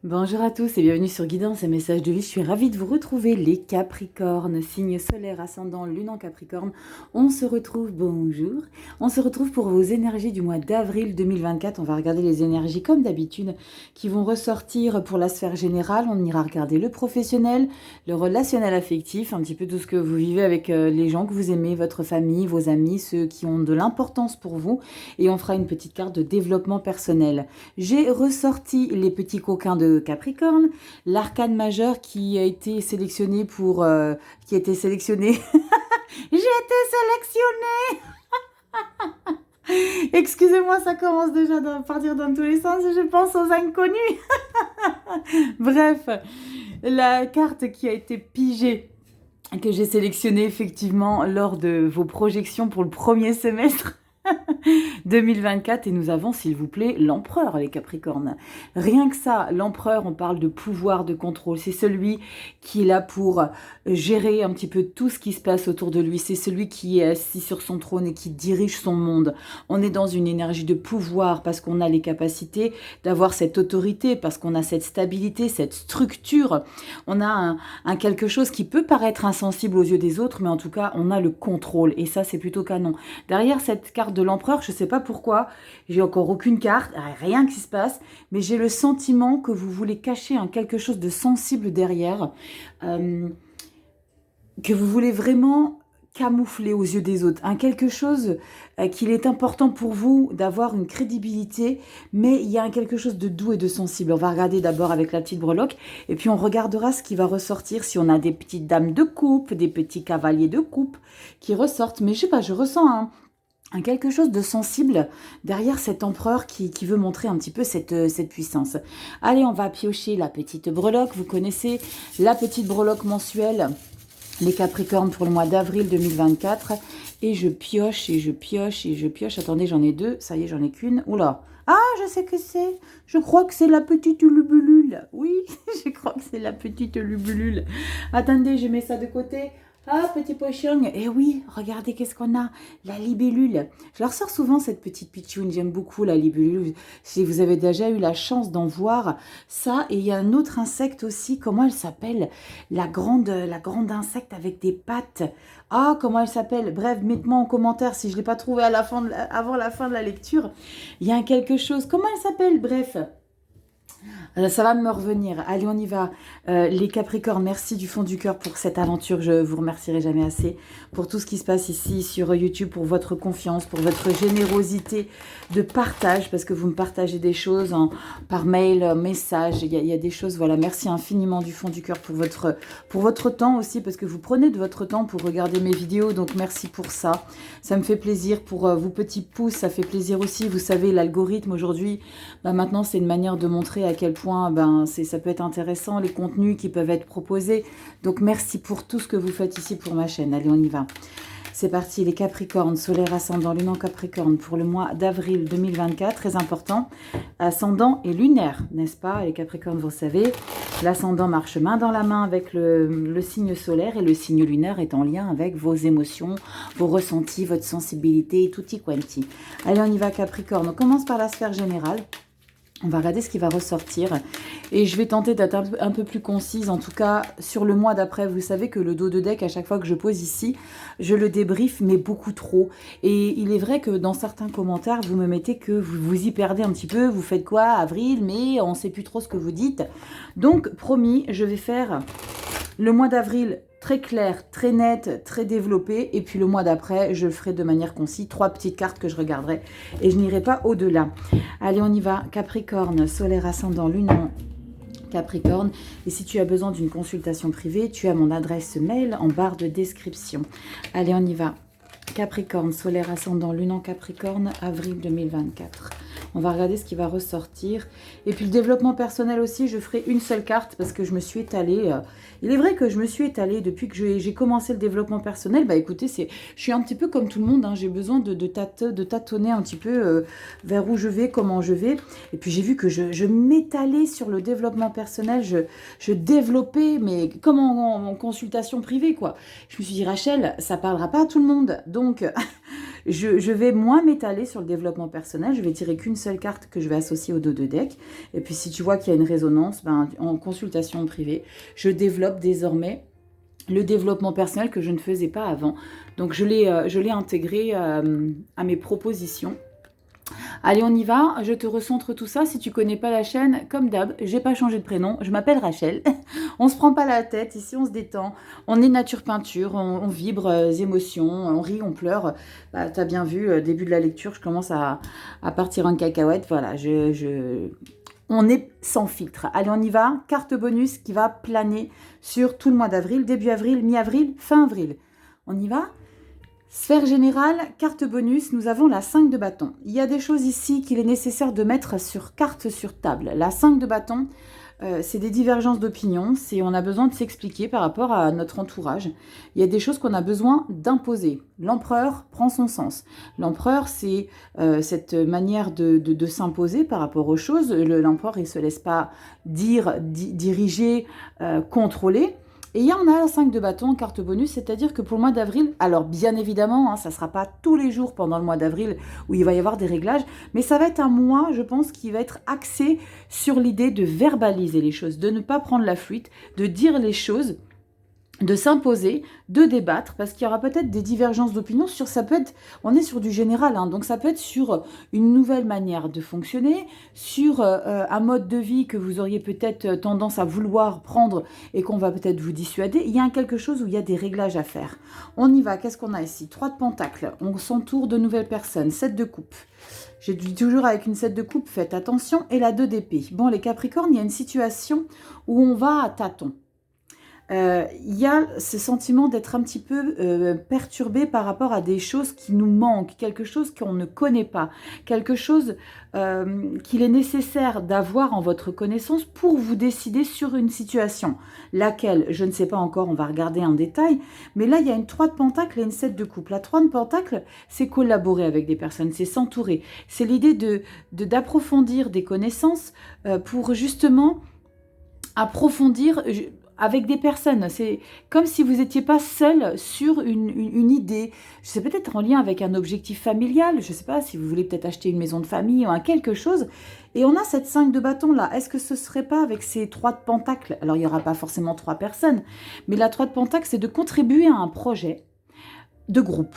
Bonjour à tous et bienvenue sur Guidance et Messages de vie. Je suis ravie de vous retrouver les Capricornes, signe solaire, ascendant, lune en Capricorne. On se retrouve, bonjour, on se retrouve pour vos énergies du mois d'avril 2024. On va regarder les énergies comme d'habitude qui vont ressortir pour la sphère générale. On ira regarder le professionnel, le relationnel affectif, un petit peu tout ce que vous vivez avec les gens que vous aimez, votre famille, vos amis, ceux qui ont de l'importance pour vous. Et on fera une petite carte de développement personnel. J'ai ressorti les petits coquins de Capricorne, l'arcane majeur qui a été sélectionné pour... qui a été sélectionné... J'ai été sélectionnée. Excusez-moi, ça commence déjà à partir dans tous les sens et je pense aux inconnus. Bref, la carte qui a été pigée, que j'ai sélectionnée effectivement lors de vos projections pour le premier semestre 2024, et nous avons, s'il vous plaît, l'empereur, les Capricornes. Rien que ça, l'empereur, on parle de pouvoir, de contrôle. C'est celui qui est là pour gérer un petit peu tout ce qui se passe autour de lui. C'est celui qui est assis sur son trône et qui dirige son monde. On est dans une énergie de pouvoir parce qu'on a les capacités d'avoir cette autorité, parce qu'on a cette stabilité, cette structure. On a un quelque chose qui peut paraître insensible aux yeux des autres, mais en tout cas, on a le contrôle. Et ça, c'est plutôt canon. Derrière cette carte de l'empereur, je ne sais pas pourquoi, j'ai encore aucune carte, rien qui se passe, mais j'ai le sentiment que vous voulez cacher quelque chose de sensible derrière, que vous voulez vraiment camoufler aux yeux des autres, quelque chose qu'il est important pour vous d'avoir une crédibilité, mais il y a quelque chose de doux et de sensible. On va regarder d'abord avec la petite breloque, et puis on regardera ce qui va ressortir, si on a des petites dames de coupe, des petits cavaliers de coupe qui ressortent, mais je sais pas, je ressens quelque chose de sensible derrière cet empereur qui veut montrer un petit peu cette puissance. Allez, on va piocher la petite breloque. Vous connaissez la petite breloque mensuelle, les Capricornes pour le mois d'avril 2024. Et je pioche, et je pioche, et je pioche. Attendez, j'en ai deux. Ça y est, j'en ai qu'une. Oula. Ah, je sais que c'est. Je crois que c'est la petite lubulule. Oui, je crois que c'est la petite lubulule. Attendez, je mets ça de côté. Ah, petit pochon. Eh oui, regardez qu'est-ce qu'on a. La libellule. Je leur sors souvent cette petite pitchoune. J'aime beaucoup la libellule. Si vous avez déjà eu la chance d'en voir ça. Et il y a un autre insecte aussi. Comment elle s'appelle? La grande insecte avec des pattes. Ah, comment elle s'appelle? Bref, mettez-moi en commentaire si je ne l'ai pas trouvé avant la fin de la lecture. Il y a quelque chose. Comment elle s'appelle? Bref. Ça va me revenir. Allez, on y va. Les Capricornes, merci du fond du cœur pour cette aventure. Je vous remercierai jamais assez pour tout ce qui se passe ici sur YouTube, pour votre confiance, pour votre générosité de partage, parce que vous me partagez des choses par mail, message. Il y a des choses, voilà. Merci infiniment du fond du cœur pour votre temps aussi, parce que vous prenez de votre temps pour regarder mes vidéos. Donc, merci pour ça. Ça me fait plaisir pour vous petits pouces. Ça fait plaisir aussi. Vous savez, l'algorithme aujourd'hui, maintenant, c'est une manière de montrer à quel point ça peut être intéressant, les contenus qui peuvent être proposés. Donc, merci pour tout ce que vous faites ici pour ma chaîne. Allez, on y va. C'est parti, les Capricornes, solaire, ascendant, lune en Capricorne pour le mois d'avril 2024. Très important, ascendant et lunaire, n'est-ce pas? Les Capricornes, vous savez, l'ascendant marche main dans la main avec le signe solaire et le signe lunaire est en lien avec vos émotions, vos ressentis, votre sensibilité, tutti quanti. Allez, on y va, Capricorne. On commence par la sphère générale. On va regarder ce qui va ressortir et je vais tenter d'être un peu plus concise, en tout cas sur le mois d'après. Vous savez que le dos de deck, à chaque fois que je pose ici, je le débriefe, mais beaucoup trop. Et il est vrai que dans certains commentaires, vous me mettez que vous y perdez un petit peu. Vous faites quoi, avril, mai, on ne sait plus trop ce que vous dites. Donc, promis, je vais faire le mois d'avril très clair, très net, très développé. Et puis le mois d'après, je le ferai de manière concise. 3 petites cartes que je regarderai et je n'irai pas au-delà. Allez, on y va. Capricorne, solaire, ascendant, lune en Capricorne. Et si tu as besoin d'une consultation privée, tu as mon adresse mail en barre de description. Allez, on y va. Capricorne, solaire, ascendant, lune en Capricorne, avril 2024. On va regarder ce qui va ressortir. Et puis le développement personnel aussi, je ferai une seule carte parce que je me suis étalée. Il est vrai que je me suis étalée depuis que j'ai commencé le développement personnel. Bah écoutez, je suis un petit peu comme tout le monde. J'ai besoin de tâtonner un petit peu vers où je vais, comment je vais. Et puis j'ai vu que je m'étalais sur le développement personnel. Je développais, mais comme en consultation privée, quoi. Je me suis dit, Rachel, ça parlera pas à tout le monde. Donc, je vais moins m'étaler sur le développement personnel. Je vais tirer qu'une seule carte que je vais associer au dos de deck. Et puis si tu vois qu'il y a une résonance, ben, en consultation privée, je développe désormais le développement personnel que je ne faisais pas avant. Donc je l'ai intégré à mes propositions. Allez, on y va, je te recentre tout ça. Si tu connais pas la chaîne, comme d'hab, j'ai pas changé de prénom, je m'appelle Rachel. On se prend pas la tête, ici on se détend. On est nature peinture, on vibre émotions, on rit, on pleure. Bah, t'as bien vu, début de la lecture, je commence à partir en cacahuète. Voilà, on est sans filtre. Allez, on y va. Carte bonus qui va planer sur tout le mois d'avril, début avril, mi-avril, fin avril. On y va. Sphère générale, carte bonus, nous avons la 5 de bâton. Il y a des choses ici qu'il est nécessaire de mettre sur carte, sur table. La 5 de bâton, c'est des divergences d'opinion, on a besoin de s'expliquer par rapport à notre entourage. Il y a des choses qu'on a besoin d'imposer. L'empereur prend son sens. L'empereur, c'est cette manière de s'imposer par rapport aux choses. L'empereur, il ne se laisse pas diriger, contrôler. Et il y en a la 5 de bâton, carte bonus, c'est-à-dire que pour le mois d'avril, alors bien évidemment, hein, ça ne sera pas tous les jours pendant le mois d'avril où il va y avoir des réglages, mais ça va être un mois, je pense, qui va être axé sur l'idée de verbaliser les choses, de ne pas prendre la fuite, de dire les choses, de s'imposer, de débattre, parce qu'il y aura peut-être des divergences d'opinion sur, ça peut être, on est sur du général, hein, donc ça peut être sur une nouvelle manière de fonctionner, sur un mode de vie que vous auriez peut-être tendance à vouloir prendre et qu'on va peut-être vous dissuader. Il y a quelque chose où il y a des réglages à faire. On y va, qu'est-ce qu'on a ici? 3 de pentacles, on s'entoure de nouvelles personnes, 7 de coupe. Je dis toujours avec une 7 de coupe, faites attention, et la 2 d'épée. Bon, les Capricornes, il y a une situation où on va à tâtons. Il y a ce sentiment d'être un petit peu perturbé par rapport à des choses qui nous manquent, quelque chose qu'on ne connaît pas, quelque chose qu'il est nécessaire d'avoir en votre connaissance pour vous décider sur une situation. Laquelle, je ne sais pas encore, on va regarder en détail, mais là il y a une 3 de pentacle et une 7 de coupe. La 3 de pentacle, c'est collaborer avec des personnes, c'est s'entourer, c'est l'idée d'approfondir des connaissances pour justement approfondir avec des personnes. C'est comme si vous n'étiez pas seul sur une idée. C'est peut-être en lien avec un objectif familial. Je ne sais pas si vous voulez peut-être acheter une maison de famille ou quelque chose. Et on a cette 5 de bâton là. Est-ce que ce ne serait pas avec ces 3 de pentacle? Alors il n'y aura pas forcément 3 personnes. Mais la 3 de pentacle, c'est de contribuer à un projet de groupe.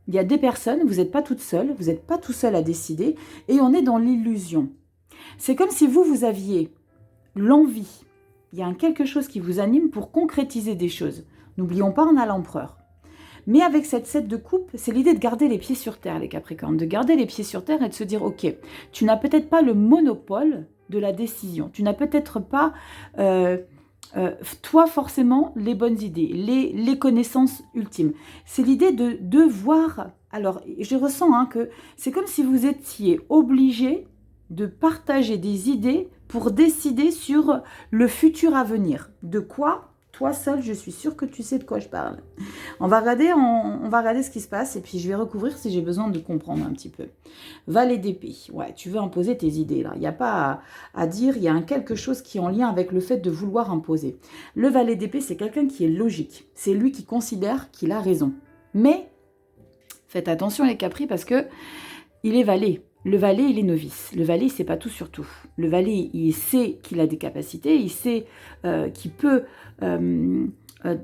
Il y a des personnes, vous n'êtes pas toute seule, vous n'êtes pas tout seul à décider. Et on est dans l'illusion. C'est comme si vous aviez l'envie. Il y a quelque chose qui vous anime pour concrétiser des choses. N'oublions pas, on a l'empereur. Mais avec cette 7 de coupe, c'est l'idée de garder les pieds sur terre, les Capricornes. De garder les pieds sur terre et de se dire, ok, tu n'as peut-être pas le monopole de la décision. Tu n'as peut-être pas, toi, forcément, les bonnes idées, les connaissances ultimes. C'est l'idée de devoir... Alors, je ressens que c'est comme si vous étiez obligé de partager des idées pour décider sur le futur à venir. De quoi? Toi seul, je suis sûre que tu sais de quoi je parle. On va regarder ce qui se passe et puis je vais recouvrir si j'ai besoin de comprendre un petit peu. Valet d'épée. Ouais, tu veux imposer tes idées là. Il n'y a pas à dire, il y a quelque chose qui est en lien avec le fait de vouloir imposer. Le valet d'épée, c'est quelqu'un qui est logique. C'est lui qui considère qu'il a raison. Mais, faites attention les Capris parce que il est valet. Le valet, il est novice. Le valet, il ne sait pas tout sur tout. Le valet, il sait qu'il a des capacités, il sait qu'il peut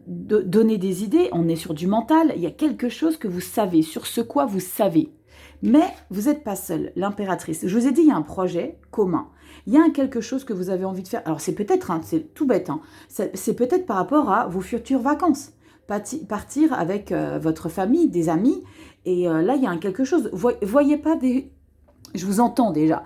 donner des idées. On est sur du mental. Il y a quelque chose que vous savez, sur ce quoi vous savez. Mais vous n'êtes pas seul, l'impératrice. Je vous ai dit, il y a un projet commun. Il y a quelque chose que vous avez envie de faire. Alors, c'est peut-être, c'est tout bête, c'est peut-être par rapport à vos futures vacances. Partir avec votre famille, des amis. Et là, il y a quelque chose. Voyez pas des... Je vous entends déjà.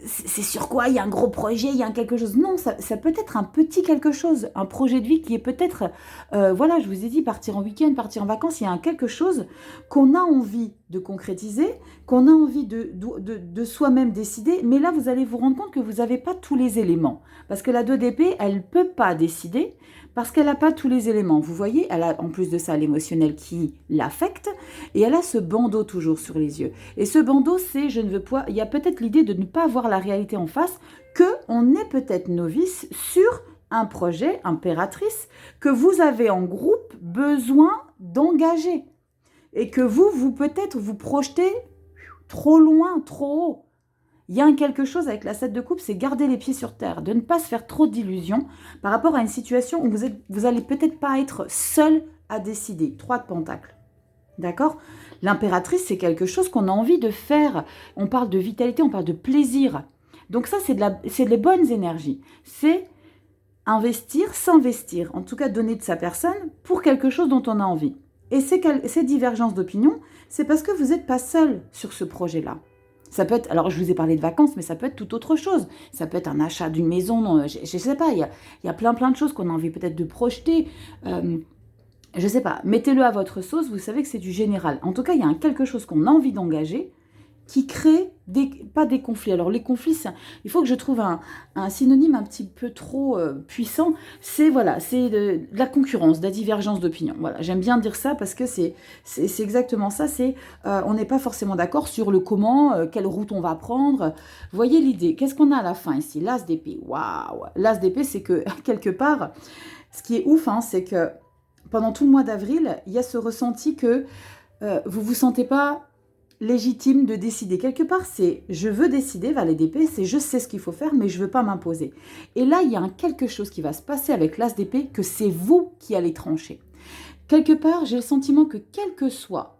C'est sur quoi? Il y a un gros projet, il y a quelque chose. Non, ça peut être un petit quelque chose, un projet de vie qui est peut-être, voilà, je vous ai dit, partir en week-end, partir en vacances, il y a quelque chose qu'on a envie de concrétiser, qu'on a envie de soi-même décider, mais là, vous allez vous rendre compte que vous n'avez pas tous les éléments. Parce que la 2 d'épée, elle ne peut pas décider, parce qu'elle n'a pas tous les éléments. Vous voyez, elle a en plus de ça l'émotionnel qui l'affecte, et elle a ce bandeau toujours sur les yeux. Et ce bandeau, c'est, je ne veux pas, il y a peut-être l'idée de ne pas voir la réalité en face, qu'on est peut-être novice sur un projet impératrice que vous avez en groupe besoin d'engager. Et que vous peut-être vous projetez trop loin, trop haut. Il y a quelque chose avec la 7 de coupe, c'est garder les pieds sur terre, de ne pas se faire trop d'illusions par rapport à une situation où vous allez peut-être pas être seul à décider. 3 de pentacles. D'accord? L'impératrice, c'est quelque chose qu'on a envie de faire. On parle de vitalité, on parle de plaisir. Donc ça, c'est des bonnes énergies. C'est investir, s'investir. En tout cas, donner de sa personne pour quelque chose dont on a envie. Et ces divergences d'opinion, c'est parce que vous n'êtes pas seul sur ce projet-là. Ça peut être, alors je vous ai parlé de vacances, mais ça peut être tout autre chose. Ça peut être un achat d'une maison, je ne sais pas, il y a plein de choses qu'on a envie peut-être de projeter. Je ne sais pas, mettez-le à votre sauce, vous savez que c'est du général. En tout cas, il y a quelque chose qu'on a envie d'engager qui crée pas des conflits. Alors les conflits, il faut que je trouve un synonyme un petit peu trop puissant. C'est voilà, c'est de la concurrence, de la divergence d'opinion. Voilà, j'aime bien dire ça parce que c'est exactement ça. C'est on n'est pas forcément d'accord sur le comment, quelle route on va prendre. Voyez l'idée. Qu'est-ce qu'on a à la fin ici? L'as d'épée. Waouh. L'as d'épée, c'est que quelque part, ce qui est ouf, hein, c'est que pendant tout le mois d'avril, il y a ce ressenti que vous vous sentez pas légitime de décider. Quelque part, c'est je veux décider, valet d'épée, c'est je sais ce qu'il faut faire, mais je veux pas m'imposer. Et là, il y a quelque chose qui va se passer avec l'as d'épée, que c'est vous qui allez trancher. Quelque part, j'ai le sentiment que quels que soient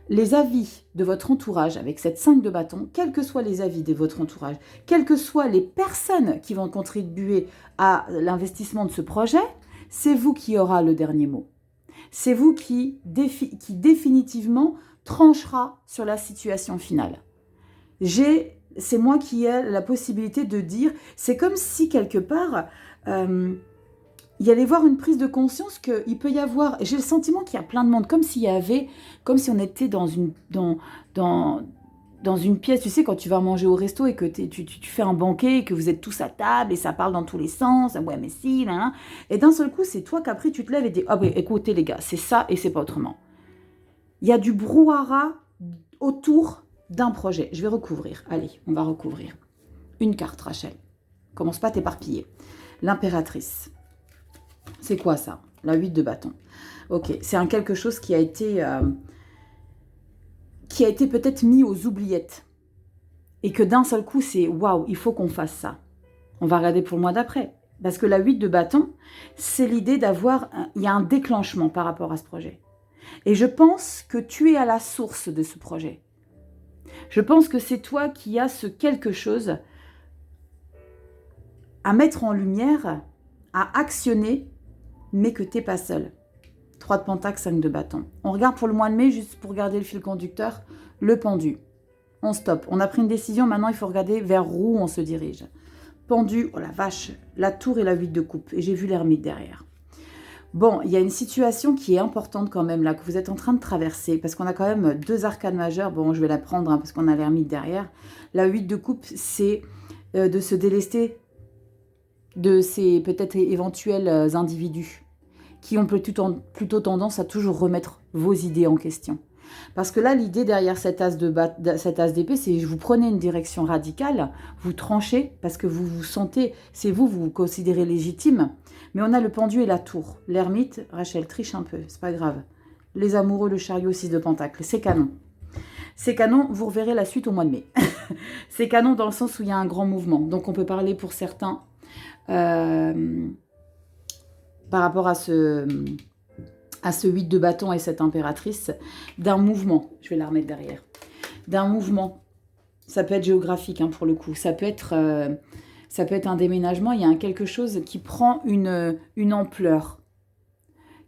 les avis de votre entourage, avec cette 5 de bâton, quels que soient les avis de votre entourage, quelles que soient les personnes qui vont contribuer à l'investissement de ce projet, c'est vous qui aura le dernier mot. C'est vous qui définitivement tranchera sur la situation finale. C'est moi qui ai la possibilité de dire, c'est comme si quelque part, il y allait voir une prise de conscience qu'il peut y avoir, j'ai le sentiment qu'il y a plein de monde, comme si on était dans une pièce, tu sais, quand tu vas manger au resto et que tu fais un banquet et que vous êtes tous à table et ça parle dans tous les sens, ouais mais si, là, et d'un seul coup, c'est toi qu'après tu te lèves et dis, ah oui, écoutez les gars, c'est ça et c'est pas autrement. Il y a du brouhaha autour d'un projet. Je vais recouvrir. Allez, on va recouvrir. Une carte, Rachel. Commence pas à t'éparpiller. L'impératrice. C'est quoi ça? La 8 de bâton. Ok, c'est quelque chose qui a été peut-être mis aux oubliettes. Et que d'un seul coup, c'est waouh, il faut qu'on fasse ça. On va regarder pour le mois d'après. Parce que la 8 de bâton, c'est l'idée d'avoir... Il y a un déclenchement par rapport à ce projet. Et je pense que tu es à la source de ce projet. Je pense que c'est toi qui as ce quelque chose à mettre en lumière, à actionner, mais que tu n'es pas seul. 3 de pentacle, 5 de bâton. On regarde pour le mois de mai, juste pour garder le fil conducteur, le pendu. On stoppe. On a pris une décision, maintenant il faut regarder vers où on se dirige. Pendu, oh la vache, la tour et la 8 de coupe. Et j'ai vu l'ermite derrière. Bon, il y a une situation qui est importante quand même là, que vous êtes en train de traverser, parce qu'on a quand même 2 arcanes majeures. Bon, je vais la prendre parce qu'on a l'ermite derrière. La 8 de coupe, c'est de se délester de ces peut-être éventuels individus qui ont plutôt tendance à toujours remettre vos idées en question. Parce que là, l'idée derrière cet as d'épée, c'est que vous prenez une direction radicale, vous tranchez, parce que vous vous sentez, c'est vous vous considérez légitime. Mais on a le pendu et la tour. L'ermite, Rachel triche un peu, c'est pas grave. Les amoureux, le chariot, 6 de pentacle, c'est canon. C'est canon, vous reverrez la suite au mois de mai. C'est canon dans le sens où il y a un grand mouvement. Donc on peut parler pour certains, par rapport à ce 8 de bâton et cette impératrice, d'un mouvement. Je vais la remettre derrière. D'un mouvement. Ça peut être géographique hein, pour le coup. Ça peut être un déménagement. Il y a quelque chose qui prend une ampleur,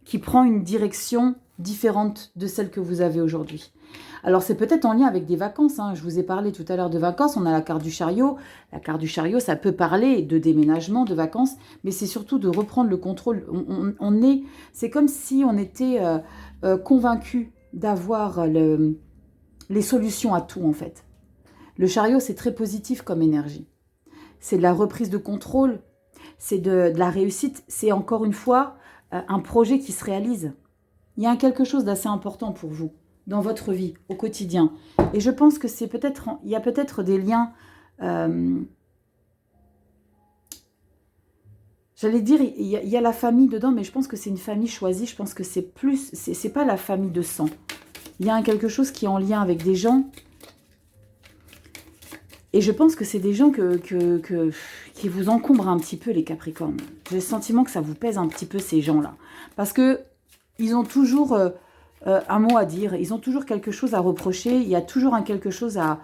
qui prend une direction différente de celle que vous avez aujourd'hui. Alors, c'est peut-être en lien avec des vacances. Hein. Je vous ai parlé tout à l'heure de vacances. On a la carte du chariot. La carte du chariot, ça peut parler de déménagement, de vacances, mais c'est surtout de reprendre le contrôle. C'est comme si on était convaincu d'avoir les solutions à tout, en fait. Le chariot, c'est très positif comme énergie. C'est de la reprise de contrôle, c'est de la réussite. C'est encore une fois un projet qui se réalise. Il y a quelque chose d'assez important pour vous dans votre vie, au quotidien. Et je pense que il y a peut-être des liens, j'allais dire, il y a la famille dedans, mais je pense que c'est une famille choisie, je pense que c'est pas la famille de sang. Il y a quelque chose qui est en lien avec des gens, Et je pense que c'est des gens qui vous encombrent un petit peu, les Capricornes. J'ai le sentiment que ça vous pèse un petit peu, ces gens-là. Parce que ils ont toujours un mot à dire, ils ont toujours quelque chose à reprocher, il y a toujours quelque chose à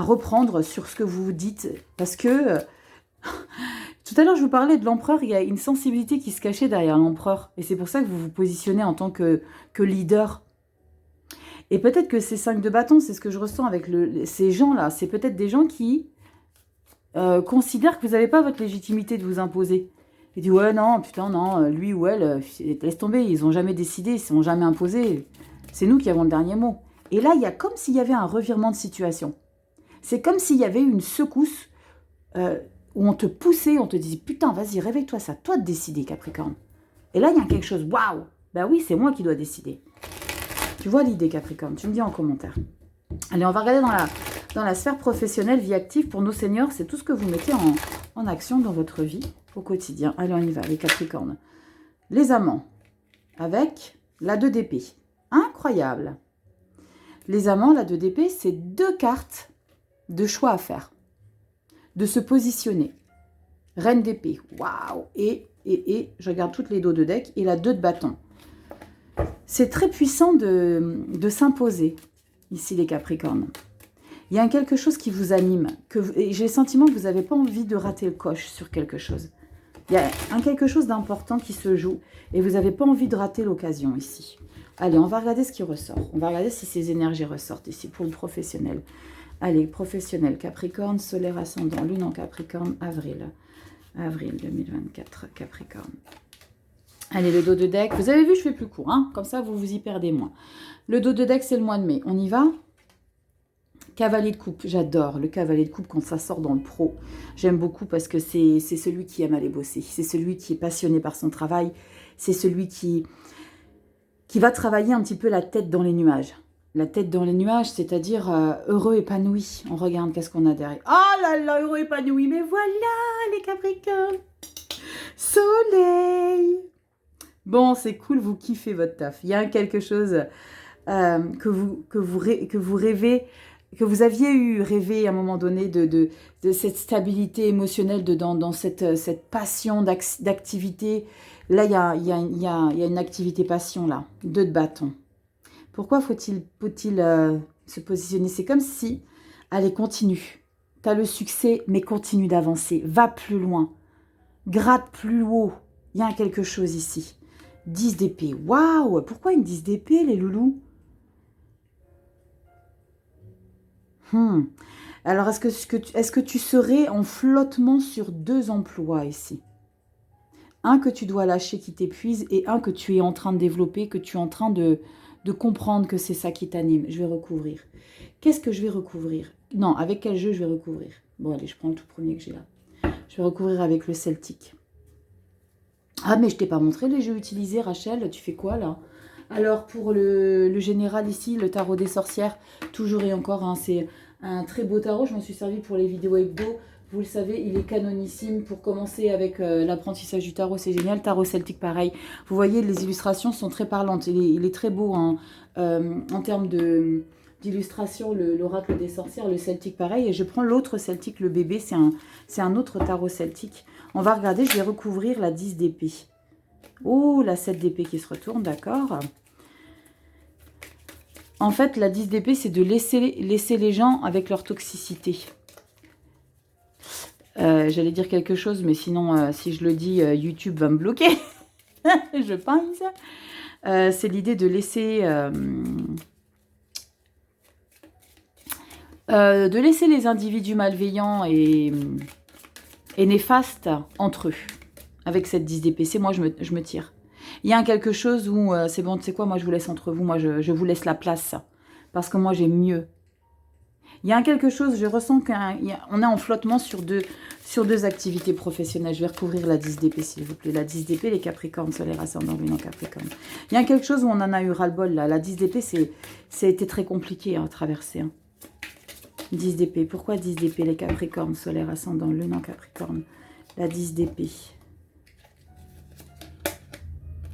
reprendre sur ce que vous vous dites. Parce que, tout à l'heure, je vous parlais de l'empereur, il y a une sensibilité qui se cachait derrière l'empereur. Et c'est pour ça que vous vous positionnez en tant que leader. Et peut-être que ces 5 de bâton, c'est ce que je ressens avec ces gens-là. C'est peut-être des gens qui considèrent que vous n'avez pas votre légitimité de vous imposer. Ils disent, ouais, non, putain, non, lui ou elle, laisse tomber, ils n'ont jamais décidé, ils ne sont jamais imposés. C'est nous qui avons le dernier mot. Et là, il y a comme s'il y avait un revirement de situation. C'est comme s'il y avait une secousse où on te poussait, on te disait, putain, vas-y, réveille-toi, c'est à toi de décider, Capricorne. Et là, il y a quelque chose, waouh, ben oui, c'est moi qui dois décider. Tu vois l'idée, Capricorne, tu me dis en commentaire. Allez, on va regarder dans la sphère professionnelle, vie active. Pour nos seniors, c'est tout ce que vous mettez en action dans votre vie au quotidien. Allez, on y va, les Capricornes. Les amants, avec la 2 d'épée. Incroyable. Les amants, la 2 d'épée, c'est 2 cartes de choix à faire. De se positionner. Reine d'épée, waouh. Et je regarde toutes les dos de deck. Et la 2 de bâton. C'est très puissant de s'imposer, ici les Capricornes. Il y a quelque chose qui vous anime. J'ai le sentiment que vous n'avez pas envie de rater le coche sur quelque chose. Il y a quelque chose d'important qui se joue et vous n'avez pas envie de rater l'occasion ici. Allez, on va regarder ce qui ressort. On va regarder si ces énergies ressortent ici pour le professionnel. Allez, professionnel, Capricorne, solaire ascendant, lune en Capricorne, avril. Avril 2024, Capricorne. Allez, le dos de deck. Vous avez vu, je fais plus court. Hein, comme ça, vous vous y perdez moins. Le dos de deck, c'est le mois de mai. On y va? Cavalier de coupe. J'adore le cavalier de coupe quand ça sort dans le pro. J'aime beaucoup parce que c'est celui qui aime aller bosser. C'est celui qui est passionné par son travail. C'est celui qui va travailler un petit peu la tête dans les nuages. La tête dans les nuages, c'est-à-dire heureux, épanoui. On regarde qu'est-ce qu'on a derrière. Oh là là, heureux, épanoui. Mais voilà, les Capricornes. Soleil. Bon, c'est cool, vous kiffez votre taf. Il y a quelque chose que vous rêvez, que vous aviez rêvé à un moment donné de cette stabilité émotionnelle dans cette passion d'activité. Là, il y a une activité passion, là. 2 de bâton. Pourquoi faut-il se positionner? C'est comme si, allez, continue. Tu as le succès, mais continue d'avancer. Va plus loin. Gratte plus haut. Il y a quelque chose ici. 10 d'épée. Waouh! Pourquoi une 10 d'épée, les loulous? Alors, est-ce que tu serais en flottement sur 2 emplois ici? Un que tu dois lâcher qui t'épuise et un que tu es en train de développer, que tu es en train de comprendre que c'est ça qui t'anime. Je vais recouvrir. Qu'est-ce que je vais recouvrir? Non, avec quel jeu je vais recouvrir? Bon, allez, je prends le tout premier que j'ai là. Je vais recouvrir avec le celtique. Ah, mais je t'ai pas montré les jeux utilisés, Rachel. Tu fais quoi, là? Alors, pour le général ici, le tarot des sorcières, toujours et encore, hein, c'est un très beau tarot. Je m'en suis servi pour les vidéos hebdo. Vous le savez, il est canonissime. Pour commencer avec l'apprentissage du tarot, c'est génial. Tarot celtique, pareil. Vous voyez, les illustrations sont très parlantes. Il est très beau hein, en termes d'illustration, l'oracle des sorcières, le celtique, pareil. Et je prends l'autre celtique, le bébé. C'est un autre tarot celtique. On va regarder, je vais recouvrir la 10 d'épée. Oh, la 7 d'épée qui se retourne, d'accord. En fait, la 10 d'épée, c'est de laisser les gens avec leur toxicité. J'allais dire quelque chose, mais sinon, si je le dis, YouTube va me bloquer. Je pense. C'est l'idée de laisser... les individus malveillants et néfastes entre eux. Avec cette 10 d'épée, c'est moi, je me tire. Il y a quelque chose où, c'est bon, tu sais quoi, moi je vous laisse entre vous, moi je vous laisse la place. Parce que moi j'ai mieux. Il y a quelque chose, je ressens qu'on est en flottement sur deux activités professionnelles. Je vais recouvrir la 10 d'épée, s'il vous plaît. La 10 d'épée, les Capricornes, solaire ascendant lune en Capricorne. Il y a quelque chose où on en a eu ras-le-bol, là. La 10 d'épée, ça a été très compliqué à traverser. Hein. 10 d'épée. Pourquoi 10 d'épée, les Capricornes, solaire ascendant lune en Capricorne? La 10 d'épée.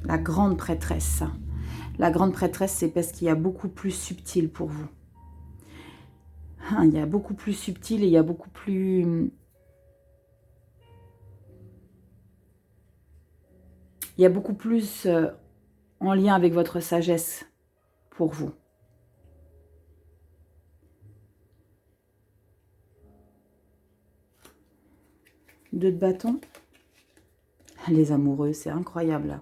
La grande prêtresse. La grande prêtresse, c'est parce qu'il y a beaucoup plus subtil pour vous. il y a beaucoup plus subtil et il y a beaucoup plus... Il y a beaucoup plus en lien avec votre sagesse pour vous. Deux de bâton. Les amoureux, c'est incroyable.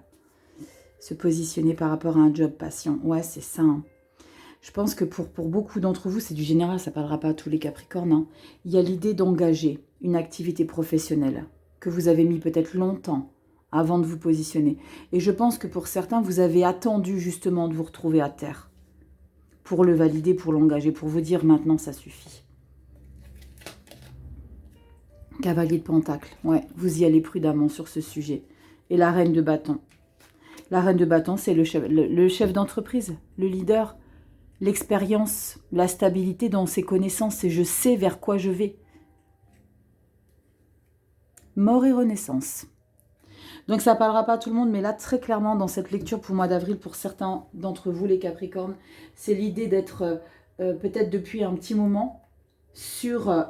Se positionner par rapport à un job passion. Ouais, c'est ça. Hein. Je pense que pour beaucoup d'entre vous, c'est du général, ça ne parlera pas à tous les Capricornes. Hein. Il y a l'idée d'engager une activité professionnelle que vous avez mis peut-être longtemps avant de vous positionner. Et je pense que pour certains, vous avez attendu justement de vous retrouver à terre pour le valider, pour l'engager, pour vous dire maintenant ça suffit. Cavalier de Pentacle, ouais, vous y allez prudemment sur ce sujet. Et la Reine de Bâton. La Reine de Bâton, c'est le chef d'entreprise, le leader, l'expérience, la stabilité dans ses connaissances et je sais vers quoi je vais. Mort et renaissance. Donc ça ne parlera pas à tout le monde, mais là très clairement dans cette lecture pour le mois d'avril, pour certains d'entre vous les Capricornes, c'est l'idée d'être peut-être depuis un petit moment sur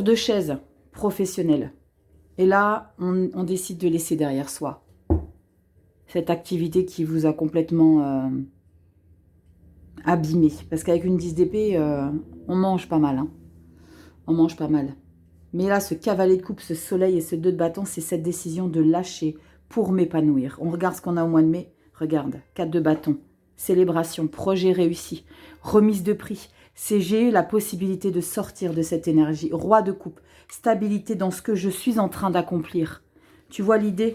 deux chaises professionnelles. Et là, on décide de laisser derrière soi cette activité qui vous a complètement abîmé. Parce qu'avec une 10 d'épée, on mange pas mal. Hein. On mange pas mal. Mais là, ce cavalier de coupe, ce soleil et ce 2 de bâton, c'est cette décision de lâcher pour m'épanouir. On regarde ce qu'on a au mois de mai. Regarde, 4 de bâton, célébration, projet réussi, remise de prix. C'est j'ai eu la possibilité de sortir de cette énergie. Roi de coupe, stabilité dans ce que je suis en train d'accomplir. Tu vois l'idée?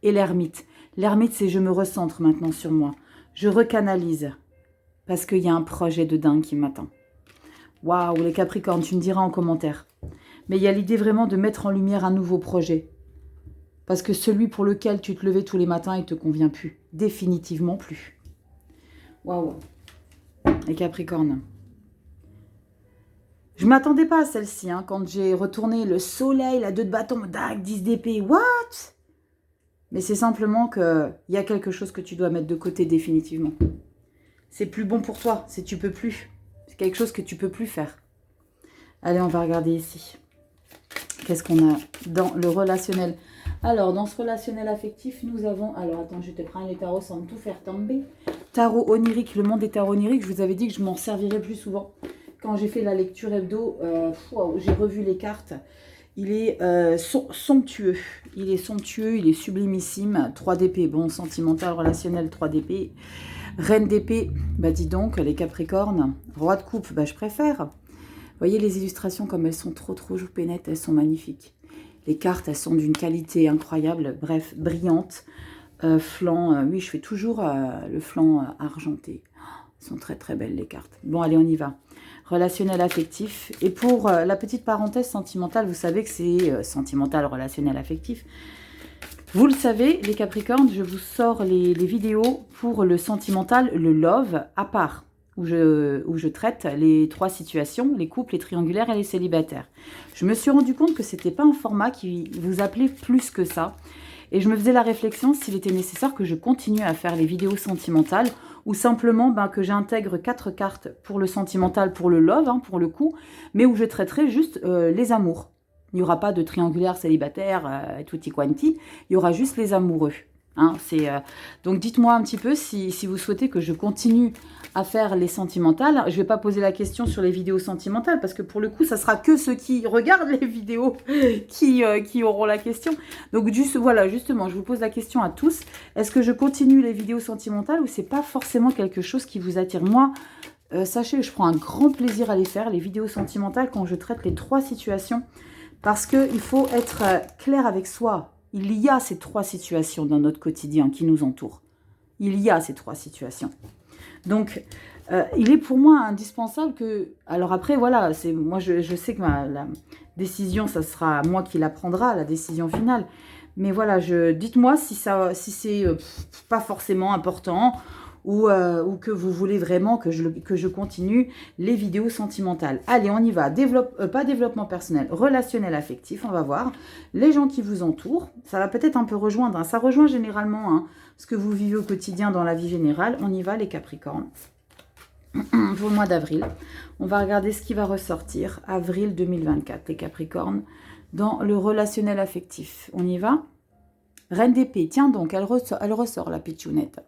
Et l'ermite. L'ermite, c'est je me recentre maintenant sur moi. Je recanalise parce qu'il y a un projet de dingue qui m'attend. Waouh, les Capricornes, tu me diras en commentaire. Mais il y a l'idée vraiment de mettre en lumière un nouveau projet. Parce que celui pour lequel tu te levais tous les matins, il ne te convient plus. Définitivement plus. Waouh. Les Capricornes. Je ne m'attendais pas à celle-ci. Hein, quand j'ai retourné le soleil, la 2 de bâton, dac, 10 d'épée. What? Mais c'est simplement qu'il y a quelque chose que tu dois mettre de côté définitivement. C'est plus bon pour toi. C'est tu peux plus. C'est quelque chose que tu peux plus faire. Allez, on va regarder ici. Qu'est-ce qu'on a dans le relationnel? Alors, dans ce relationnel affectif, nous avons... Alors, attends, je te prends les tarots sans tout faire tomber. Tarot onirique, le monde des tarots oniriques. Je vous avais dit que je m'en servirais plus souvent. Quand j'ai fait la lecture hebdo, j'ai revu les cartes. Il est somptueux. Il est somptueux, il est sublimissime. 3 d'épée, bon, sentimental, relationnel, 3 d'épée. Reine d'épée, bah dis donc, les Capricornes. Roi de coupe, bah je préfère. Vous voyez les illustrations comme elles sont trop joupénettes, elles sont magnifiques. Les cartes, elles sont d'une qualité incroyable, bref, brillantes. Flanc, oui, je fais toujours le flanc argenté. Elles sont très belles les cartes. Bon, allez, on y va. Relationnel affectif. Et pour la petite parenthèse sentimentale, vous savez que c'est sentimental, relationnel affectif. Vous le savez, les Capricornes, je vous sors les vidéos pour le sentimental, le love, à part. Où je traite les 3 situations, les couples, les triangulaires et les célibataires. Je me suis rendu compte que ce n'était pas un format qui vous appelait plus que ça. Et je me faisais la réflexion s'il était nécessaire que je continue à faire les vidéos sentimentales ou simplement que j'intègre 4 cartes pour le sentimental, pour le love, hein, pour le coup, mais où je traiterai juste les amours. Il n'y aura pas de triangulaire, célibataire, tutti quanti, il y aura juste les amoureux. Hein, donc dites-moi un petit peu si vous souhaitez que je continue à faire les sentimentales. Je ne vais pas poser la question sur les vidéos sentimentales parce que pour le coup, ça sera que ceux qui regardent les vidéos qui auront la question. Donc voilà, justement, je vous pose la question à tous. Est-ce que je continue les vidéos sentimentales ou c'est pas forcément quelque chose qui vous attire? Moi, sachez, je prends un grand plaisir à les faire, les vidéos sentimentales, quand je traite les 3 situations. Parce qu'il faut être clair avec soi. Il y a ces 3 situations dans notre quotidien qui nous entourent. Il y a ces 3 situations. Donc, il est pour moi indispensable que... Alors après, voilà, moi je sais que la décision, ça sera moi qui la prendra, la décision finale. Mais voilà, dites-moi si c'est pas forcément important ou que vous voulez vraiment que je continue les vidéos sentimentales. Allez, on y va. Pas développement personnel, relationnel affectif, on va voir. Les gens qui vous entourent, ça va peut-être un peu rejoindre. Hein. Ça rejoint généralement ce que vous vivez au quotidien dans la vie générale. On y va, les Capricornes. pour le mois d'avril. On va regarder ce qui va ressortir. Avril 2024, les Capricornes, dans le relationnel affectif. On y va? Reine d'épée. Tiens donc, elle ressort la pitchounette.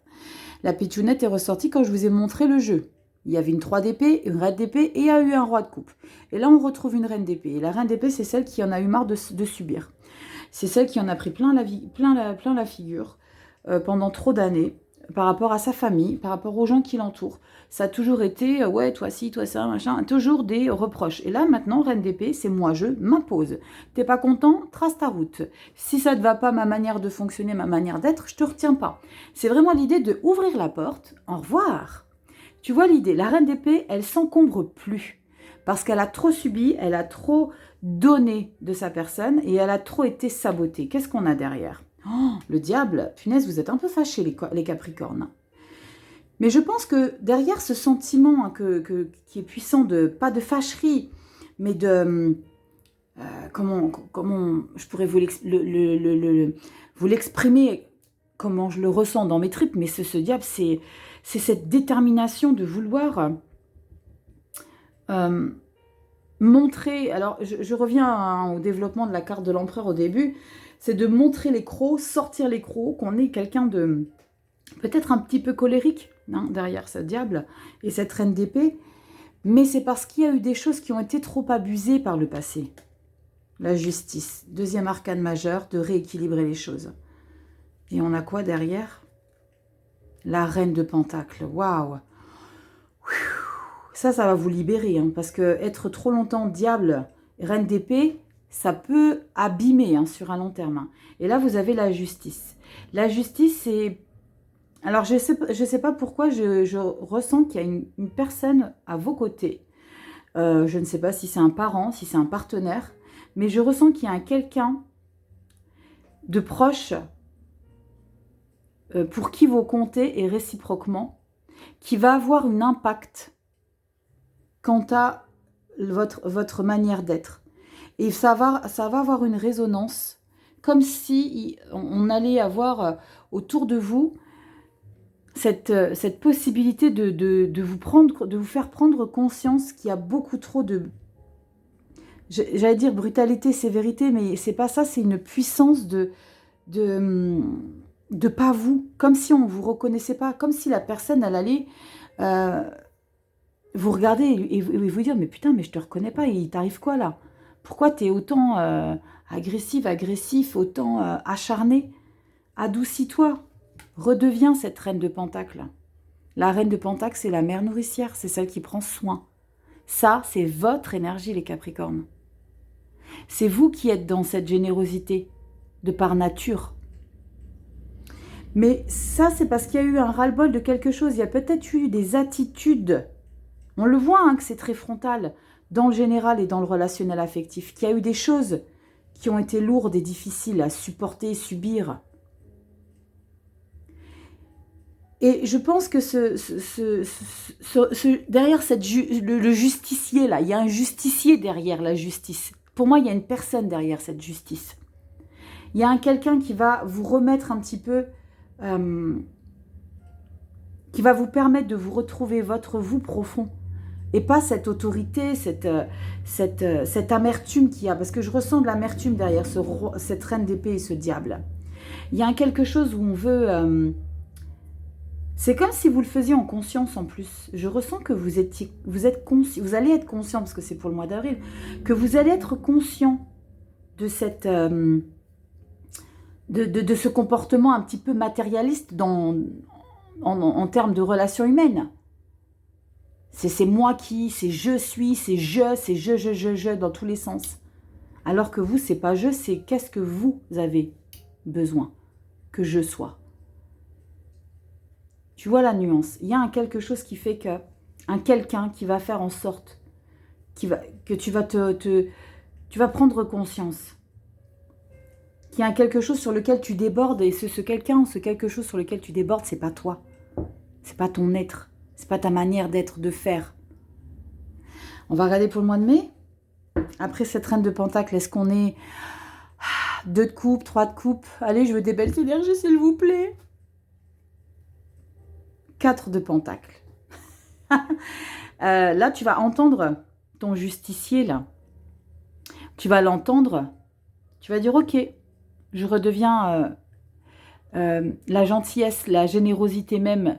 La pitchounette est ressortie quand je vous ai montré le jeu. Il y avait une 3 d'épée, une reine d'épée et il y a eu un roi de coupe. Et là, on retrouve une reine d'épée. Et la reine d'épée, c'est celle qui en a eu marre de subir. C'est celle qui en a pris plein la figure pendant trop d'années par rapport à sa famille, par rapport aux gens qui l'entourent. Ça a toujours été, ouais, toi ci, toi ça, machin, toujours des reproches. Et là, maintenant, reine d'épée, c'est moi, je m'impose. T'es pas content, trace ta route. Si ça ne te va pas, ma manière de fonctionner, ma manière d'être, je te retiens pas. C'est vraiment l'idée de ouvrir la porte, au revoir. Tu vois l'idée, la reine d'épée, elle s'encombre plus. Parce qu'elle a trop subi, elle a trop donné de sa personne et elle a trop été sabotée. Qu'est-ce qu'on a derrière? Oh, le diable, punaise, vous êtes un peu fâchés les Capricornes. Mais je pense que derrière ce sentiment qui est puissant, pas de fâcherie, mais de... comment je pourrais vous l'exprimer, comment je le ressens dans mes tripes, mais ce diable, c'est cette détermination de vouloir montrer... Alors, je reviens au développement de la carte de l'empereur au début, c'est de montrer les crocs, sortir les crocs, qu'on est quelqu'un de peut-être un petit peu colérique, hein, derrière ce diable et cette reine d'épée, mais c'est parce qu'il y a eu des choses qui ont été trop abusées par le passé. La justice, deuxième arcane majeur, de rééquilibrer les choses. Et on a quoi derrière? La reine de Pentacles, waouh! Ça va vous libérer, hein, parce que être trop longtemps diable, reine d'épée, ça peut abîmer, hein, sur un long terme. Hein. Et là, vous avez la justice. La justice, c'est... Alors, je sais pas pourquoi je ressens qu'il y a une personne à vos côtés. Je ne sais pas si c'est un parent, si c'est un partenaire, mais je ressens qu'il y a quelqu'un de proche pour qui vous comptez et réciproquement, qui va avoir un impact quant à votre manière d'être. Et ça va avoir une résonance, comme si on allait avoir autour de vous cette possibilité de vous faire prendre conscience qu'il y a beaucoup trop de... J'allais dire brutalité, sévérité, mais c'est pas ça, c'est une puissance de pas vous, comme si on vous reconnaissait pas, comme si la personne, elle allait vous regarder et vous dire, mais putain, mais je te reconnais pas, il t'arrive quoi là? Pourquoi tu es autant agressif, autant acharné? Adoucis-toi, redeviens cette reine de Pentacles. La reine de Pentacles, c'est la mère nourricière, c'est celle qui prend soin. Ça, c'est votre énergie, les Capricornes. C'est vous qui êtes dans cette générosité, de par nature. Mais ça, c'est parce qu'il y a eu un ras-le-bol de quelque chose. Il y a peut-être eu des attitudes. On le voit, hein, que c'est très frontal dans le général et dans le relationnel affectif. Qu'il y a eu des choses qui ont été lourdes et difficiles à supporter, subir. Et je pense que derrière le justicier, là, il y a un justicier derrière la justice. Pour moi, il y a une personne derrière cette justice. Il y a quelqu'un qui va vous remettre un petit peu... qui va vous permettre de vous retrouver votre vous profond. Et pas cette autorité, cette amertume qu'il y a. Parce que je ressens de l'amertume derrière cette reine d'épée et ce diable. Il y a quelque chose où on veut... c'est comme si vous le faisiez en conscience en plus. Je ressens que vous allez être conscient, parce que c'est pour le mois d'avril, que vous allez être conscient de cette... de ce comportement un petit peu matérialiste en termes de relations humaines. C'est moi qui, c'est je suis, c'est je, dans tous les sens. Alors que vous, c'est pas je, c'est qu'est-ce que vous avez besoin que je sois. Tu vois la nuance. Il y a quelque chose qui fait que, quelqu'un qui va faire en sorte que tu vas prendre conscience. Qu'il y a quelque chose sur lequel tu débordes et ce quelque chose sur lequel tu débordes, c'est pas toi. C'est pas ton être. C'est pas ta manière d'être, de faire. On va regarder pour le mois de mai. Après cette reine de Pentacle, est-ce qu'on est 2 de coupe, 3 de coupe? Allez, je veux des belles énergies, s'il vous plaît. 4 de Pentacle. Là, tu vas entendre ton justicier, là. Tu vas l'entendre. Tu vas dire, ok, je redeviens la gentillesse, la générosité même.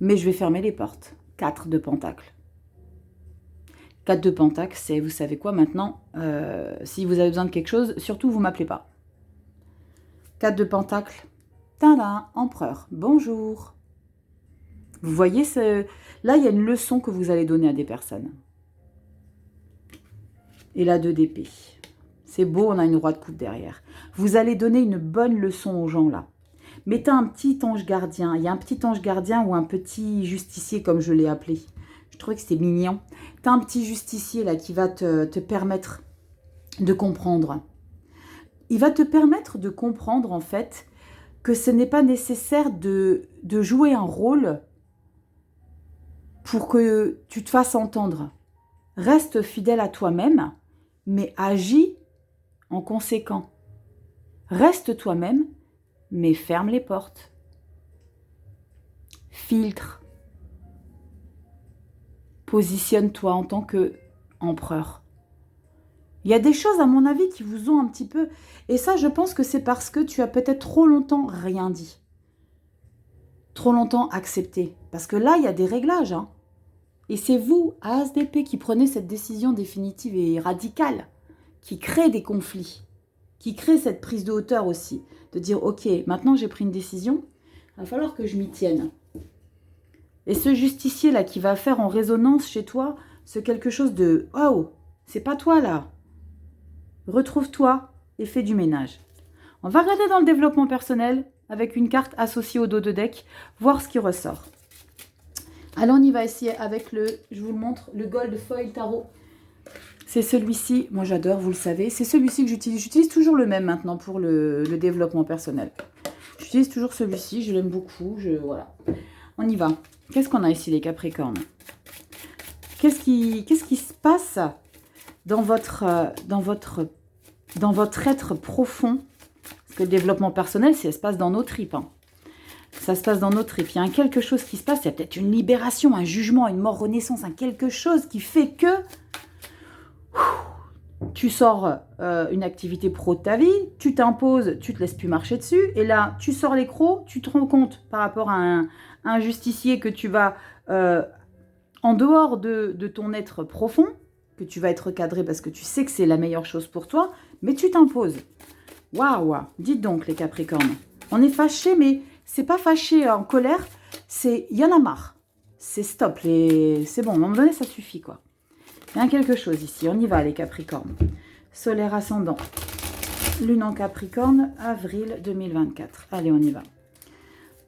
Mais je vais fermer les portes. 4 de Pentacle. 4 de Pentacle, c'est, vous savez quoi maintenant, si vous avez besoin de quelque chose, surtout, vous m'appelez pas. 4 de Pentacle. Tada, Empereur. Bonjour. Vous voyez, là, il y a une leçon que vous allez donner à des personnes. Et la 2 d'épée. C'est beau, on a une roi de coupe derrière. Vous allez donner une bonne leçon aux gens, là. Mais tu as un petit ange gardien. Il y a un petit ange gardien ou un petit justicier, comme je l'ai appelé. Je trouvais que c'était mignon. Tu as un petit justicier, là, qui va te permettre de comprendre. Il va te permettre de comprendre, en fait, que ce n'est pas nécessaire de jouer un rôle pour que tu te fasses entendre. Reste fidèle à toi-même, mais agis en conséquent. Reste toi-même, mais ferme les portes. Filtre. Positionne-toi en tant qu'empereur. Il y a des choses, à mon avis, qui vous ont un petit peu... Et ça, je pense que c'est parce que tu as peut-être trop longtemps rien dit. Trop longtemps accepté. Parce que là, il y a des réglages. Hein. Et c'est vous, As d'épée, qui prenez cette décision définitive et radicale, qui crée des conflits, qui crée cette prise de hauteur aussi. De dire, ok, maintenant j'ai pris une décision, il va falloir que je m'y tienne. Et ce justicier-là qui va faire en résonance chez toi ce quelque chose de « Oh, c'est pas toi là !» Retrouve-toi et fais du ménage. On va regarder dans le développement personnel avec une carte associée au dos de deck, voir ce qui ressort. Alors on y va essayer avec le, je vous le montre, le Gold Foil Tarot. C'est celui-ci, moi j'adore, vous le savez. C'est celui-ci que j'utilise. J'utilise toujours le même maintenant pour le développement personnel. J'utilise toujours celui-ci, je l'aime beaucoup. Voilà. On y va. Qu'est-ce qu'on a ici les Capricornes? Qu'est-ce qui se passe dans votre être profond? Parce que le développement personnel, ça se passe dans nos tripes. Hein. Ça se passe dans nos tripes. Il y a quelque chose qui se passe, il y a peut-être une libération, un jugement, une mort renaissance, quelque chose qui fait que tu sors une activité pro de ta vie, tu t'imposes, tu te laisses plus marcher dessus, et là, tu sors les crocs, tu te rends compte par rapport à un justicier que tu vas, en dehors de ton être profond, que tu vas être cadré parce que tu sais que c'est la meilleure chose pour toi, mais tu t'imposes. Waouh, dites donc les Capricornes, on est fâché, mais c'est pas fâché en colère, c'est il y en a marre, c'est stop, c'est bon, à un moment donné ça suffit quoi. Il y a quelque chose ici, on y va les Capricornes. Solaire ascendant, lune en Capricorne, avril 2024. Allez, on y va.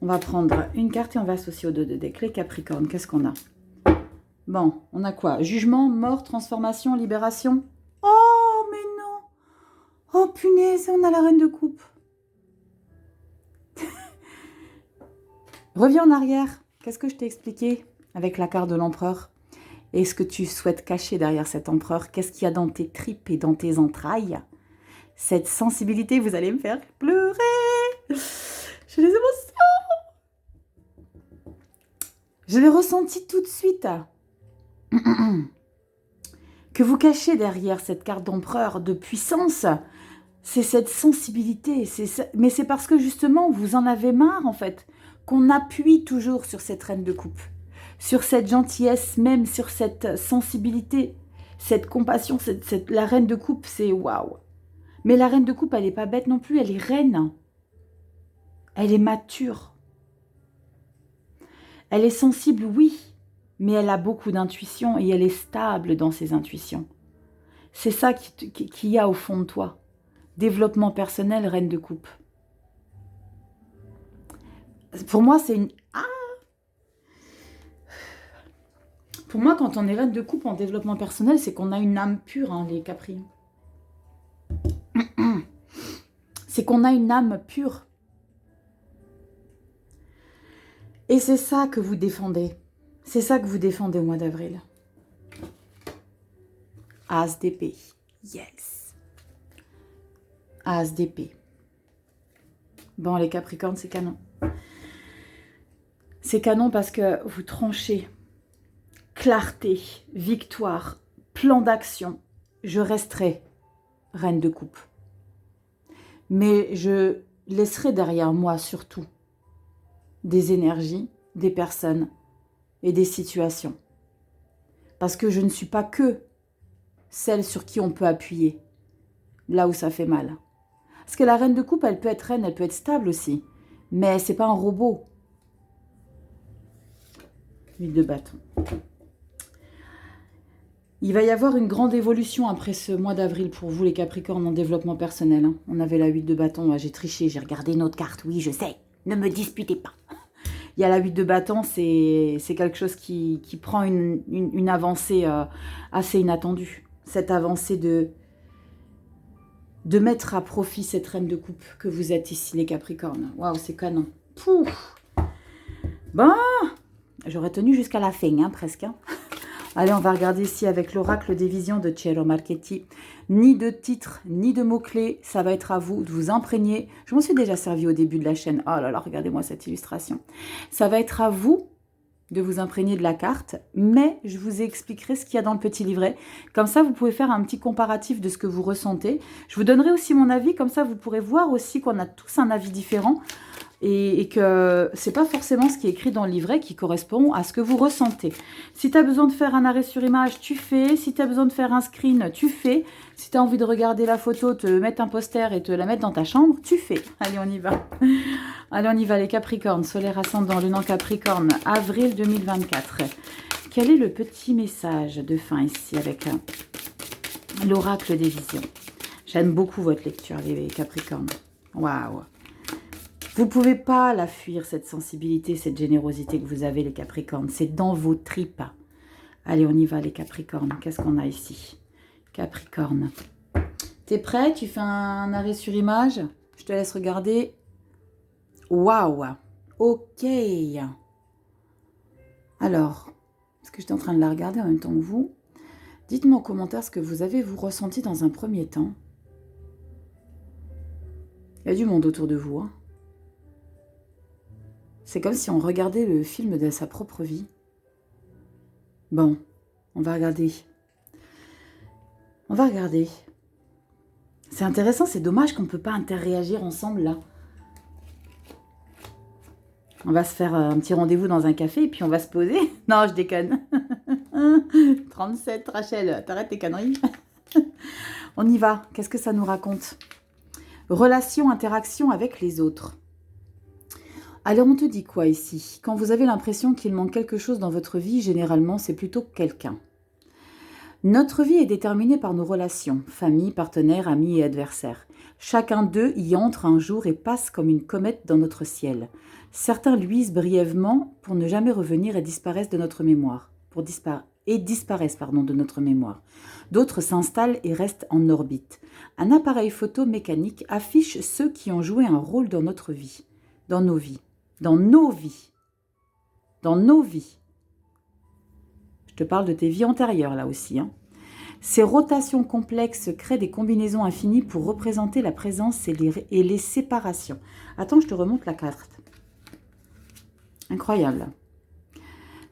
On va prendre une carte et on va associer aux deux de deck. Les Capricornes, qu'est-ce qu'on a? Bon, on a quoi? Jugement, mort, transformation, libération. Oh, mais non! Oh, punaise, on a la reine de coupe. Reviens en arrière. Qu'est-ce que je t'ai expliqué avec la carte de l'empereur? Et ce que tu souhaites cacher derrière cet empereur? Qu'est-ce qu'il y a dans tes tripes et dans tes entrailles? Cette sensibilité, vous allez me faire pleurer. J'ai les émotions. Je l'ai ressenti tout de suite. Que vous cachez derrière cette carte d'empereur de puissance, c'est cette sensibilité. Mais c'est parce que justement, vous en avez marre en fait, qu'on appuie toujours sur cette reine de coupe. Sur cette gentillesse même, sur cette sensibilité, cette compassion, la reine de coupe, c'est waouh. Mais la reine de coupe, elle n'est pas bête non plus, elle est reine. Elle est mature. Elle est sensible, oui, mais elle a beaucoup d'intuition et elle est stable dans ses intuitions. C'est ça qu'il y a au fond de toi. Développement personnel, reine de coupe. Pour moi, c'est une... Pour moi, quand on est reine de coupe en développement personnel, c'est qu'on a une âme pure, hein, les Capricornes. C'est qu'on a une âme pure. Et c'est ça que vous défendez. C'est ça que vous défendez au mois d'avril. As d'épée. Yes. As d'épée. Bon, les Capricornes, c'est canon. C'est canon parce que vous tranchez. clarté, victoire, plan d'action. Je resterai reine de coupe. Mais je laisserai derrière moi surtout des énergies, des personnes et des situations. Parce que je ne suis pas que celle sur qui on peut appuyer, là où ça fait mal. Parce que la reine de coupe, elle peut être reine, elle peut être stable aussi. Mais c'est pas un robot. 8 de bâton. Il va y avoir une grande évolution après ce mois d'avril pour vous, les Capricornes, en développement personnel. Hein. On avait la 8 de bâton, j'ai triché, j'ai regardé une autre carte. Oui, je sais, ne me disputez pas. Il y a la 8 de bâton, c'est quelque chose qui prend une avancée assez inattendue. Cette avancée de mettre à profit cette reine de coupe que vous êtes ici, les Capricornes. Waouh, c'est canon. Pouf. Bon, j'aurais tenu jusqu'à la fin, hein, presque. Hein. Allez, on va regarder ici avec l'oracle des visions de Cielo Marchetti. Ni de titre, ni de mots-clés. Ça va être à vous de vous imprégner. Je m'en suis déjà servi au début de la chaîne. Oh là là, regardez-moi cette illustration. Ça va être à vous de vous imprégner de la carte, mais je vous expliquerai ce qu'il y a dans le petit livret. Comme ça, vous pouvez faire un petit comparatif de ce que vous ressentez. Je vous donnerai aussi mon avis, comme ça, vous pourrez voir aussi qu'on a tous un avis différent et que c'est pas forcément ce qui est écrit dans le livret qui correspond à ce que vous ressentez. Si tu as besoin de faire un arrêt sur image, tu fais. Si tu as besoin de faire un screen, tu fais. Si tu as envie de regarder la photo, te mettre un poster et te la mettre dans ta chambre, tu fais. Allez, on y va. Allez, on y va, les Capricornes. Solaire ascendant, le nom Capricorne, avril 2024. Quel est le petit message de fin ici avec l'oracle des visions? J'aime beaucoup votre lecture, les Capricornes. Waouh! Vous ne pouvez pas la fuir, cette sensibilité, cette générosité que vous avez, les Capricornes. C'est dans vos tripes. Allez, on y va, les Capricornes. Qu'est-ce qu'on a ici? Capricorne. T'es prêt? Tu fais un arrêt sur image? Je te laisse regarder. Waouh! Ok. Alors, est-ce que j'étais en train de la regarder en même temps que vous? Dites-moi en commentaire ce que vous avez, vous, ressenti dans un premier temps. Il y a du monde autour de vous, hein. C'est comme si on regardait le film de sa propre vie. Bon, on va regarder. On va regarder. C'est intéressant, c'est dommage qu'on ne peut pas interréagir ensemble, là. On va se faire un petit rendez-vous dans un café et puis on va se poser. Non, je déconne. 37, Rachel, t'arrêtes tes conneries. On y va. Qu'est-ce que ça nous raconte? Relation, interaction avec les autres. Alors, on te dit quoi ici? Quand vous avez l'impression qu'il manque quelque chose dans votre vie, généralement, c'est plutôt quelqu'un. Notre vie est déterminée par nos relations, famille, partenaires, amis et adversaires. Chacun d'eux y entre un jour et passe comme une comète dans notre ciel. Certains luisent brièvement pour ne jamais revenir et disparaissent de notre mémoire. Disparaissent de notre mémoire. D'autres s'installent et restent en orbite. Un appareil photo mécanique affiche ceux qui ont joué un rôle dans notre vie, dans nos vies. Dans nos vies. Dans nos vies. Je te parle de tes vies antérieures, là aussi. Hein. Ces rotations complexes créent des combinaisons infinies pour représenter la présence et les séparations. Attends, je te remonte la carte. Incroyable.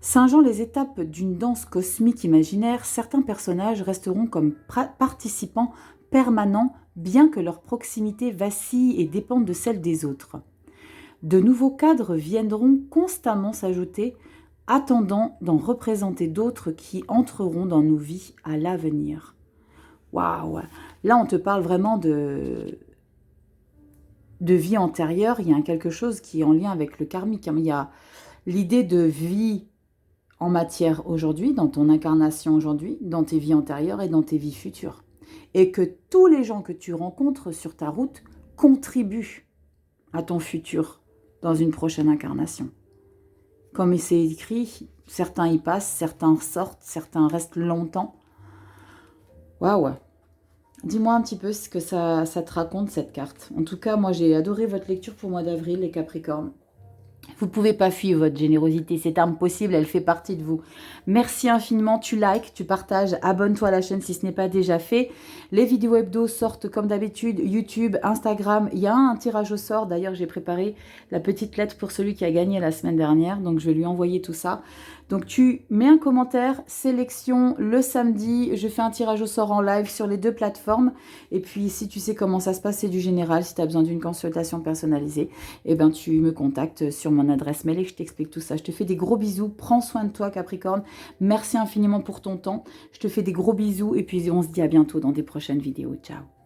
Singeant les étapes d'une danse cosmique imaginaire, certains personnages resteront comme participants permanents, bien que leur proximité vacille et dépende de celle des autres. De nouveaux cadres viendront constamment s'ajouter, attendant d'en représenter d'autres qui entreront dans nos vies à l'avenir. Waouh! Là, on te parle vraiment de vie antérieure. Il y a quelque chose qui est en lien avec le karmique. Il y a l'idée de vie en matière aujourd'hui, dans ton incarnation aujourd'hui, dans tes vies antérieures et dans tes vies futures. Et que tous les gens que tu rencontres sur ta route contribuent à ton futur dans une prochaine incarnation. Comme c'est écrit, certains y passent, certains sortent, certains restent longtemps. Waouh! Dis-moi un petit peu ce que ça te raconte, cette carte. En tout cas, moi, j'ai adoré votre lecture pour le mois d'avril, les Capricornes. Vous ne pouvez pas fuir votre générosité, c'est impossible, elle fait partie de vous. Merci infiniment, tu likes, tu partages, abonne-toi à la chaîne si ce n'est pas déjà fait. Les vidéos hebdo sortent comme d'habitude, YouTube, Instagram, il y a un tirage au sort. D'ailleurs, j'ai préparé la petite lettre pour celui qui a gagné la semaine dernière, donc je vais lui envoyer tout ça. Donc tu mets un commentaire, sélection le samedi, je fais un tirage au sort en live sur les 2 plateformes. Et puis si tu sais comment ça se passe, c'est du général. Si tu as besoin d'une consultation personnalisée, eh ben, tu me contactes sur mon adresse mail et je t'explique tout ça. Je te fais des gros bisous, prends soin de toi Capricorne. Merci infiniment pour ton temps. Je te fais des gros bisous et puis on se dit à bientôt dans des prochaines vidéos. Ciao.